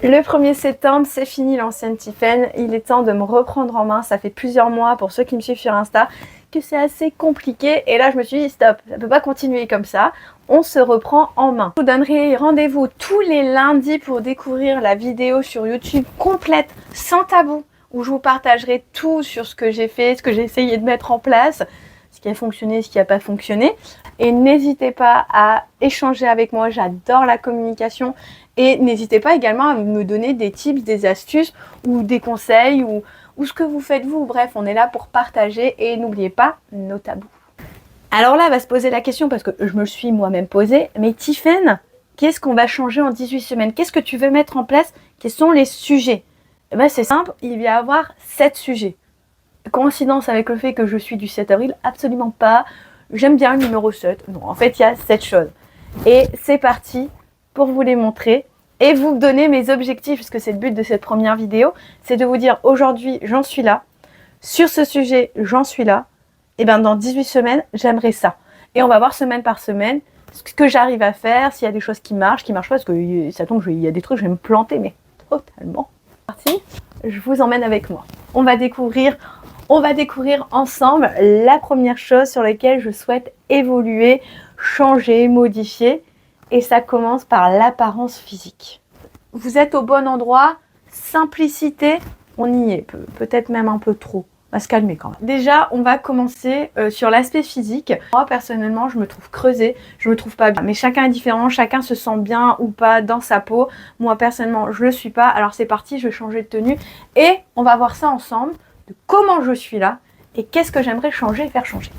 Le 1er septembre, c'est fini l'ancienne Tiffen. Il est temps de me reprendre en main. Ça fait plusieurs mois, pour ceux qui me suivent sur Insta, que c'est assez compliqué. Et là, je me suis dit, stop, ça ne peut pas continuer comme ça. On se reprend en main. Je vous donnerai rendez-vous tous les lundis pour découvrir la vidéo sur YouTube complète, sans tabou, où je vous partagerai tout sur ce que j'ai fait, ce que j'ai essayé de mettre en place, ce qui a fonctionné, ce qui n'a pas fonctionné. Et n'hésitez pas à échanger avec moi, j'adore la communication. Et n'hésitez pas également à me donner des tips, des astuces ou des conseils ou ce que vous faites vous. Bref, on est là pour partager et n'oubliez pas nos tabous. Alors là, va se poser la question parce que je me le suis moi-même posée. Mais Tiffen, qu'est-ce qu'on va changer en 18 semaines? Qu'est-ce que tu veux mettre en place? Quels sont les sujets? Eh ben, c'est simple, il va y avoir 7 sujets. Coïncidence avec le fait que je suis du 7 avril? Absolument pas. J'aime bien le numéro 7. Non, en fait, il y a 7 choses. Et c'est parti pour vous les montrer et vous donner mes objectifs, parce que c'est le but de cette première vidéo, c'est de vous dire aujourd'hui j'en suis là, sur ce sujet j'en suis là, et bien dans 18 semaines j'aimerais ça. Et on va voir semaine par semaine ce que j'arrive à faire, s'il y a des choses qui marchent pas, parce que ça tombe, il y a des trucs, je vais me planter, mais totalement. Parti, je vous emmène avec moi. On va découvrir ensemble la première chose sur laquelle je souhaite évoluer, changer, modifier. Et ça commence par l'apparence physique. Vous êtes au bon endroit, simplicité, on y est, peut-être même un peu trop. On va se calmer quand même. Déjà, on va commencer sur l'aspect physique. Moi, personnellement, je me trouve creusée, je me trouve pas bien. Mais chacun est différent, chacun se sent bien ou pas dans sa peau. Moi, personnellement, je le suis pas. Alors c'est parti, je vais changer de tenue. Et on va voir ça ensemble, de comment je suis là et qu'est-ce que j'aimerais changer et faire changer.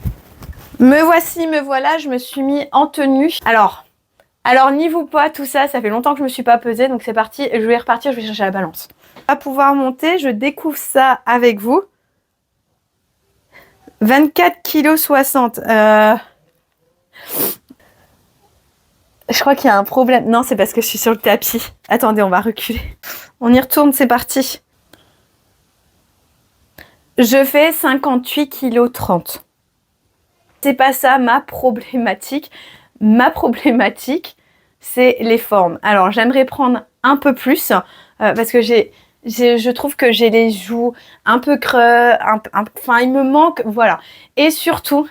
Me voici, me voilà, je me suis mis en tenue. Alors niveau poids, tout ça, ça fait longtemps que je me suis pas pesée, donc c'est parti, je vais repartir, je vais chercher la balance. On va pouvoir monter, je découvre ça avec vous. 24,60 kg. Je crois qu'il y a un problème. Non, c'est parce que je suis sur le tapis. Attendez, on va reculer. On y retourne, c'est parti. Je fais 58,30 kg. C'est pas ça ma problématique. Ma problématique, c'est les formes. Alors, j'aimerais prendre un peu plus parce que je trouve que j'ai les joues un peu creux, enfin, il me manque, voilà. Et surtout,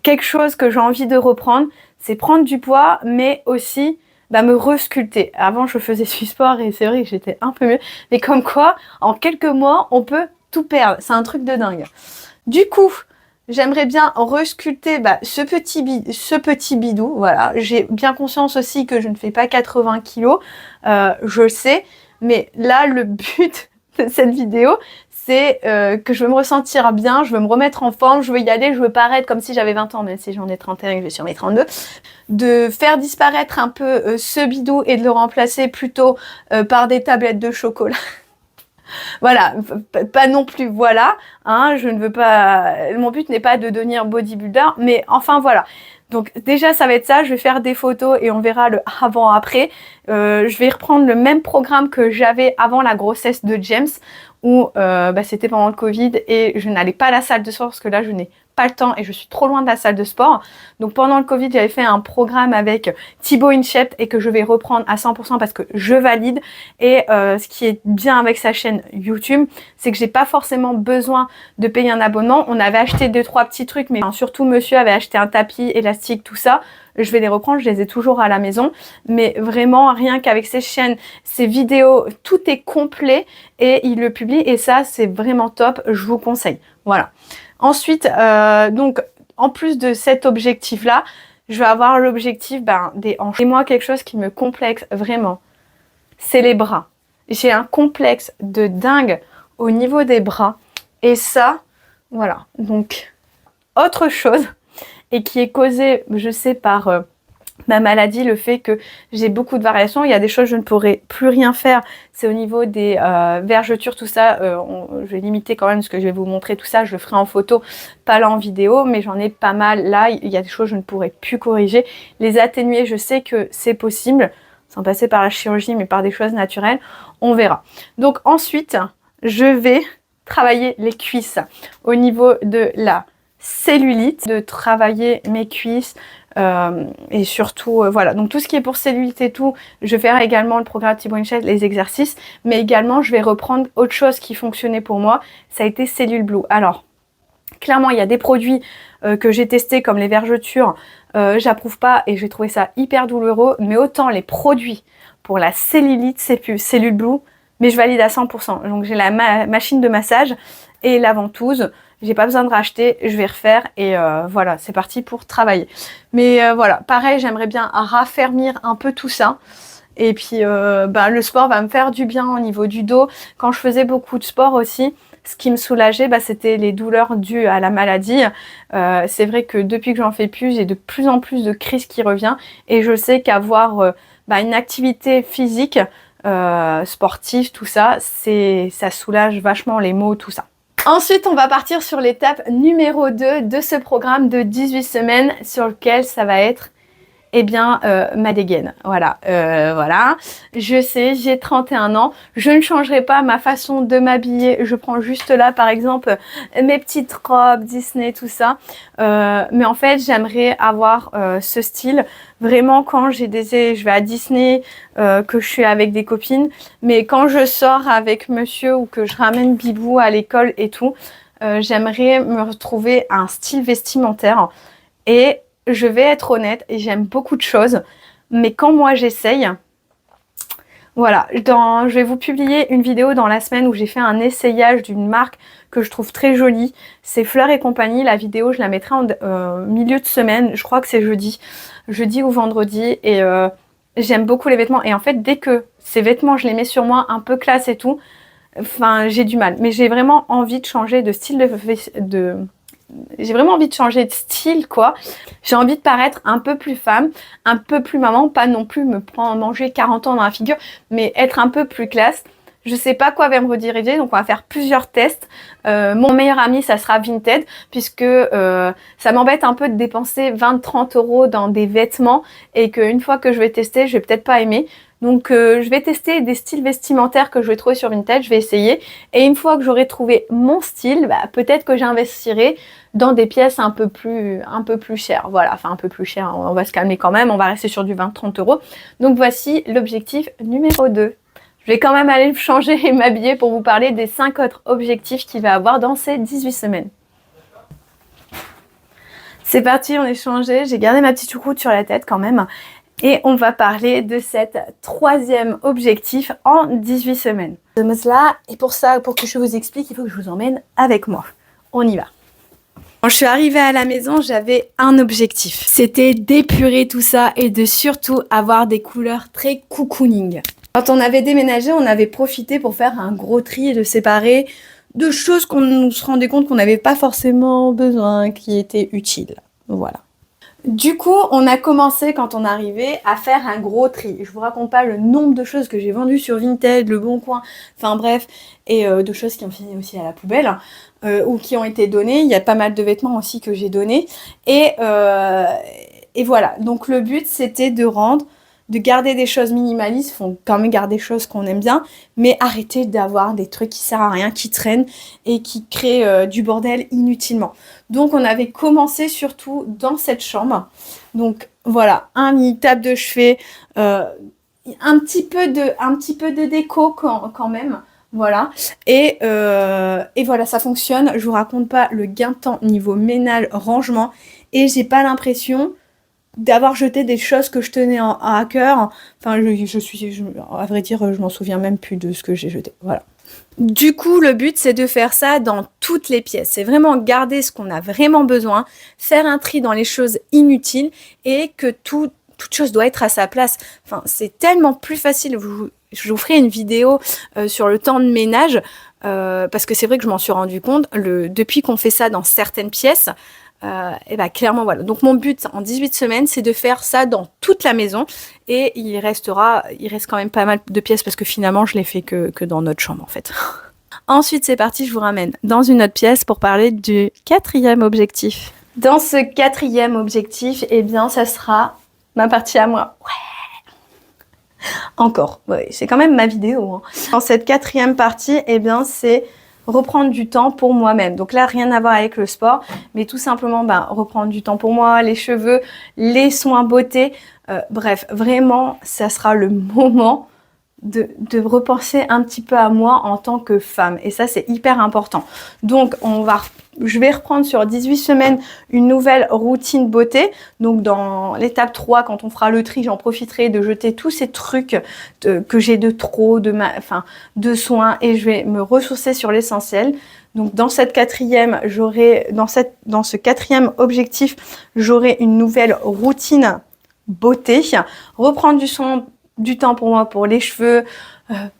quelque chose que j'ai envie de reprendre, c'est prendre du poids, mais aussi me resculpter. Avant, je faisais du sport et c'est vrai que j'étais un peu mieux. Mais comme quoi, en quelques mois, on peut tout perdre. C'est un truc de dingue. Du coup, j'aimerais bien resculpter ce petit bidou, voilà. J'ai bien conscience aussi que je ne fais pas 80 kg, je le sais. Mais là, le but de cette vidéo, c'est que je veux me ressentir bien, je veux me remettre en forme, je veux y aller, je veux paraître comme si j'avais 20 ans, même si j'en ai 31 et que je vais sur mes 32. De faire disparaître un peu ce bidou et de le remplacer plutôt par des tablettes de chocolat. Voilà, pas non plus, voilà, hein, je ne veux pas, mon but n'est pas de devenir bodybuilder, mais enfin voilà. Donc déjà ça va être ça, je vais faire des photos et on verra le avant-après. Je vais reprendre le même programme que j'avais avant la grossesse de James, où c'était pendant le Covid et je n'allais pas à la salle de sport parce que là je n'ai pas le temps et je suis trop loin de la salle de sport. Donc pendant le Covid, j'avais fait un programme avec Thibaut Inchep et que je vais reprendre à 100% parce que je valide. Et ce qui est bien avec sa chaîne YouTube, c'est que j'ai pas forcément besoin de payer un abonnement. On avait acheté 2-3 petits trucs, mais surtout monsieur avait acheté un tapis élastique, tout ça. Je vais les reprendre, je les ai toujours à la maison. Mais vraiment, rien qu'avec ses chaînes, ses vidéos, tout est complet et il le publie. Et ça, c'est vraiment top, je vous conseille. Voilà. Ensuite, donc, en plus de cet objectif-là, je vais avoir l'objectif des hanches. Et moi, quelque chose qui me complexe vraiment, c'est les bras. J'ai un complexe de dingue au niveau des bras. Et ça, voilà. Donc, autre chose, et qui est causée, je sais, par ma maladie, le fait que j'ai beaucoup de variations. Il y a des choses je ne pourrais plus rien faire. C'est au niveau des vergetures, tout ça. Je vais limiter quand même ce que je vais vous montrer. Tout ça, je le ferai en photo, pas là en vidéo. Mais j'en ai pas mal. Là, il y a des choses je ne pourrais plus corriger. Les atténuer, je sais que c'est possible. Sans passer par la chirurgie, mais par des choses naturelles. On verra. Donc ensuite, je vais travailler les cuisses au niveau de la cellulite, de travailler mes cuisses et surtout, voilà. Donc tout ce qui est pour cellulite et tout, je vais faire également le programme Thibaut InShape, les exercices, mais également je vais reprendre autre chose qui fonctionnait pour moi, ça a été Cellule Blue. Alors, clairement, il y a des produits que j'ai testés comme les vergetures, j'approuve pas et j'ai trouvé ça hyper douloureux, mais autant les produits pour la cellulite, Cellule Blue, mais je valide à 100%. Donc j'ai la machine de massage et la ventouse, j'ai pas besoin de racheter, je vais refaire et voilà, c'est parti pour travailler. Mais voilà, pareil, j'aimerais bien raffermir un peu tout ça. Et puis le sport va me faire du bien au niveau du dos. Quand je faisais beaucoup de sport aussi, ce qui me soulageait, c'était les douleurs dues à la maladie. C'est vrai que depuis que j'en fais plus, j'ai de plus en plus de crises qui reviennent. Et je sais qu'avoir une activité physique, sportive, tout ça, ça soulage vachement les maux, tout ça. Ensuite, on va partir sur l'étape numéro 2 de ce programme de 18 semaines sur lequel ça va être ma dégaine. Voilà, voilà. Je sais, j'ai 31 ans. Je ne changerai pas ma façon de m'habiller. Je prends juste là, par exemple, mes petites robes Disney, tout ça. Mais en fait, j'aimerais avoir ce style. Vraiment, quand je vais à Disney, que je suis avec des copines. Mais quand je sors avec monsieur ou que je ramène Bibou à l'école et tout, j'aimerais me retrouver un style vestimentaire. Et je vais être honnête, et j'aime beaucoup de choses, mais quand moi j'essaye, voilà, je vais vous publier une vidéo dans la semaine où j'ai fait un essayage d'une marque que je trouve très jolie, c'est Fleurs et compagnie. La vidéo, je la mettrai en milieu de semaine, je crois que c'est jeudi ou vendredi, et j'aime beaucoup les vêtements, et en fait, dès que ces vêtements, je les mets sur moi, un peu classe et tout, enfin, j'ai du mal, mais j'ai vraiment envie de changer de style j'ai vraiment envie de changer de style, quoi. J'ai envie de paraître un peu plus femme, un peu plus maman, pas non plus manger 40 ans dans la figure, mais être un peu plus classe. Je sais pas quoi va me rediriger, donc on va faire plusieurs tests. Mon meilleur ami, ça sera Vinted, puisque ça m'embête un peu de dépenser 20-30 € dans des vêtements et qu'une fois que je vais tester, je vais peut-être pas aimer. Donc je vais tester des styles vestimentaires que je vais trouver sur Vinted, je vais essayer. Et une fois que j'aurai trouvé mon style, peut-être que j'investirai dans des pièces un peu plus chères. Voilà, enfin un peu plus chères, on va se calmer quand même, on va rester sur du 20-30 €. Donc voici l'objectif numéro 2. Je vais quand même aller me changer et m'habiller pour vous parler des 5 autres objectifs qu'il va avoir dans ces 18 semaines. C'est parti, on est changé. J'ai gardé ma petite choucroute sur la tête quand même. Et on va parler de cet 3e objectif en 18 semaines. Et pour ça, pour que je vous explique, il faut que je vous emmène avec moi. On y va. Quand je suis arrivée à la maison, j'avais un objectif. C'était d'épurer tout ça et de surtout avoir des couleurs très cocooning. Quand on avait déménagé, on avait profité pour faire un gros tri et de séparer de choses qu'on se rendait compte qu'on n'avait pas forcément besoin, qui étaient utiles. Voilà. Du coup, on a commencé quand on arrivait à faire un gros tri. Je vous raconte pas le nombre de choses que j'ai vendues sur Vinted, Le Bon Coin, enfin bref, et de choses qui ont fini aussi à la poubelle ou qui ont été données. Il y a pas mal de vêtements aussi que j'ai donnés. Et voilà. Donc le but, c'était de garder des choses minimalistes, faut quand même garder des choses qu'on aime bien, mais arrêter d'avoir des trucs qui servent à rien, qui traînent et qui créent du bordel inutilement. Donc on avait commencé surtout dans cette chambre. Donc voilà, un mini table de chevet, un petit peu de déco quand même. Voilà, et voilà, ça fonctionne. Je vous raconte pas le gain de temps niveau ménage, rangement, et j'ai pas l'impression d'avoir jeté des choses que je tenais à cœur. Enfin, à vrai dire, je m'en souviens même plus de ce que j'ai jeté. Voilà. Du coup, le but, c'est de faire ça dans toutes les pièces. C'est vraiment garder ce qu'on a vraiment besoin, faire un tri dans les choses inutiles et que toute chose doit être à sa place. Enfin, c'est tellement plus facile. Je vous ferai une vidéo sur le temps de ménage parce que c'est vrai que je m'en suis rendu compte. Depuis qu'on fait ça dans certaines pièces, clairement voilà. Donc mon but en 18 semaines, c'est de faire ça dans toute la maison et il reste quand même pas mal de pièces parce que finalement je l'ai fait que dans notre chambre en fait. Ensuite c'est parti, je vous ramène dans une autre pièce pour parler du 4e objectif. Dans ce 4e objectif, ça sera ma partie à moi. Ouais. Encore, ouais, c'est quand même ma vidéo. Hein. Dans cette 4e partie, c'est reprendre du temps pour moi-même. Donc là, rien à voir avec le sport, mais tout simplement reprendre du temps pour moi, les cheveux, les soins beauté. Bref, vraiment, ça sera le moment de repenser un petit peu à moi en tant que femme. Et ça, c'est hyper important. Donc, je vais reprendre sur 18 semaines une nouvelle routine beauté. Donc, dans l'étape 3, quand on fera le tri, j'en profiterai de jeter tous ces trucs que j'ai de trop, de soins, et je vais me ressourcer sur l'essentiel. Donc, dans ce quatrième objectif, j'aurai une nouvelle routine beauté. Reprendre du temps pour moi, pour les cheveux,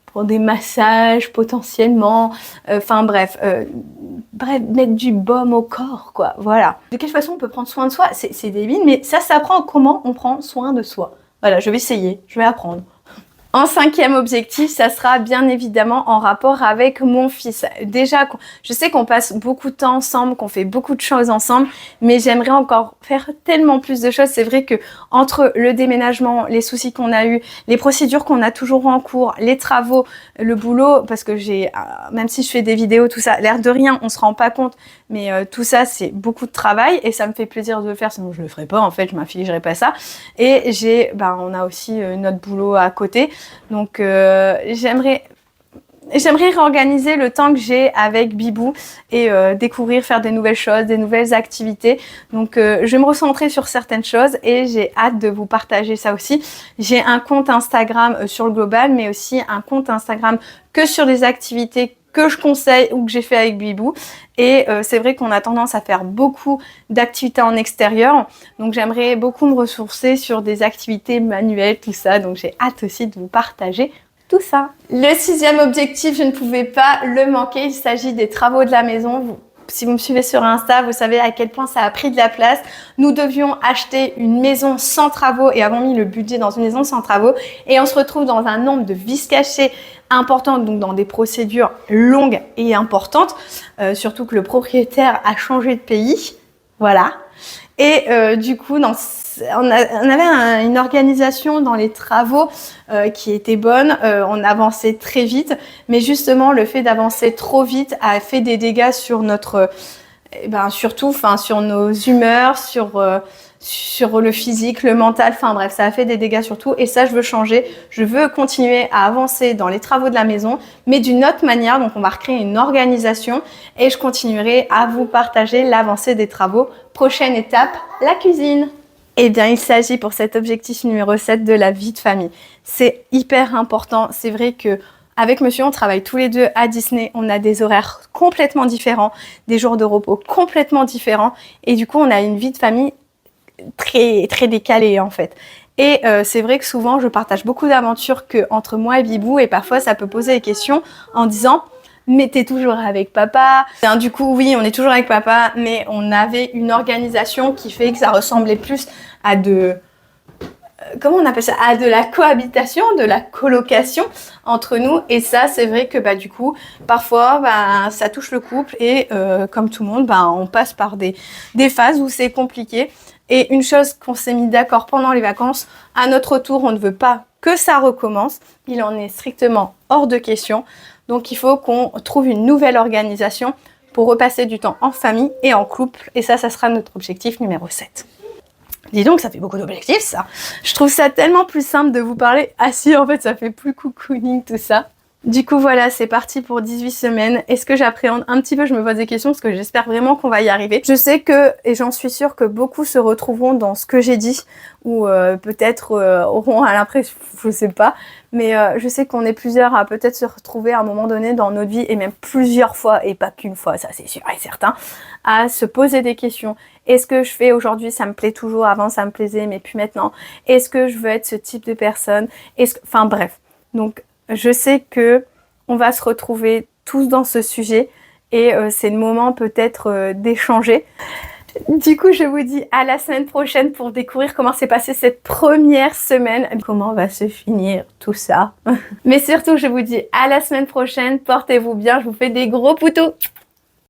pour des massages potentiellement, bref, mettre du baume au corps, quoi, voilà. De quelle façon on peut prendre soin de soi? C'est débile, mais ça s'apprend comment on prend soin de soi. Voilà, je vais essayer, je vais apprendre. En 5e objectif, ça sera bien évidemment en rapport avec mon fils. Déjà, je sais qu'on passe beaucoup de temps ensemble, qu'on fait beaucoup de choses ensemble, mais j'aimerais encore faire tellement plus de choses. C'est vrai que entre le déménagement, les soucis qu'on a eu, les procédures qu'on a toujours en cours, les travaux, le boulot, parce que même si je fais des vidéos, tout ça, l'air de rien, on se rend pas compte, mais tout ça, c'est beaucoup de travail et ça me fait plaisir de le faire, sinon je le ferais pas, en fait, je m'infligerais pas ça. Et on a aussi notre boulot à côté. Donc j'aimerais réorganiser le temps que j'ai avec Bibou et découvrir, faire des nouvelles choses, des nouvelles activités. Donc je vais me recentrer sur certaines choses et j'ai hâte de vous partager ça aussi. J'ai un compte Instagram sur le global, mais aussi un compte Instagram que sur les activités que je conseille ou que j'ai fait avec Bibou. Et c'est vrai qu'on a tendance à faire beaucoup d'activités en extérieur. Donc j'aimerais beaucoup me ressourcer sur des activités manuelles, tout ça. Donc j'ai hâte aussi de vous partager tout ça. Le 6e objectif, je ne pouvais pas le manquer. Il s'agit des travaux de la maison. Si vous me suivez sur Insta, vous savez à quel point ça a pris de la place. Nous devions acheter une maison sans travaux et avons mis le budget dans une maison sans travaux. Et on se retrouve dans un nombre de vices cachés importants, donc dans des procédures longues et importantes. Surtout que le propriétaire a changé de pays. Voilà. Et du coup, on avait une organisation dans les travaux qui était bonne, on avançait très vite, mais justement le fait d'avancer trop vite a fait des dégâts sur sur nos humeurs, sur le physique, le mental, bref, ça a fait des dégâts sur tout et ça je veux changer. Je veux continuer à avancer dans les travaux de la maison, mais d'une autre manière. Donc on va recréer une organisation et je continuerai à vous partager l'avancée des travaux. Prochaine étape, la cuisine. Eh bien, il s'agit pour cet objectif numéro 7 de la vie de famille. C'est hyper important. C'est vrai que avec monsieur, on travaille tous les deux à Disney. On a des horaires complètement différents, des jours de repos complètement différents. Et du coup, on a une vie de famille très, très décalée en fait. Et c'est vrai que souvent, je partage beaucoup d'aventures entre moi et Bibou. Et parfois, ça peut poser des questions en disant... Mais t'es toujours avec papa. Du coup, oui, on est toujours avec papa, mais on avait une organisation qui fait que ça ressemblait plus à comment on appelle ça? À de la cohabitation, de la colocation entre nous. Et ça, c'est vrai que du coup, parfois, ça touche le couple et comme tout le monde, on passe par des phases où c'est compliqué. Et une chose qu'on s'est mis d'accord pendant les vacances, à notre retour, on ne veut pas que ça recommence. Il en est strictement hors de question. Donc, il faut qu'on trouve une nouvelle organisation pour repasser du temps en famille et en couple. Et ça sera notre objectif numéro 7. Dis donc, ça fait beaucoup d'objectifs, ça. Je trouve ça tellement plus simple de vous parler. Ah si, en fait, ça fait plus cocooning, tout ça. Du coup, voilà, c'est parti pour 18 semaines. Est-ce que j'appréhende un petit peu? Je me pose des questions parce que j'espère vraiment qu'on va y arriver. Je sais que, et j'en suis sûre que beaucoup se retrouveront dans ce que j'ai dit ou peut-être auront à l'impression, je sais pas, mais je sais qu'on est plusieurs à peut-être se retrouver à un moment donné dans notre vie et même plusieurs fois, et pas qu'une fois, ça c'est sûr et certain, à se poser des questions. Est-ce que je fais aujourd'hui, ça me plaît toujours, avant ça me plaisait, mais puis maintenant, est-ce que je veux être ce type de personne? Enfin bref, donc je sais que on va se retrouver tous dans ce sujet et c'est le moment peut-être d'échanger. Du coup, je vous dis à la semaine prochaine pour découvrir comment s'est passée cette première semaine, comment va se finir tout ça. Mais surtout, je vous dis à la semaine prochaine, portez-vous bien, je vous fais des gros poutous.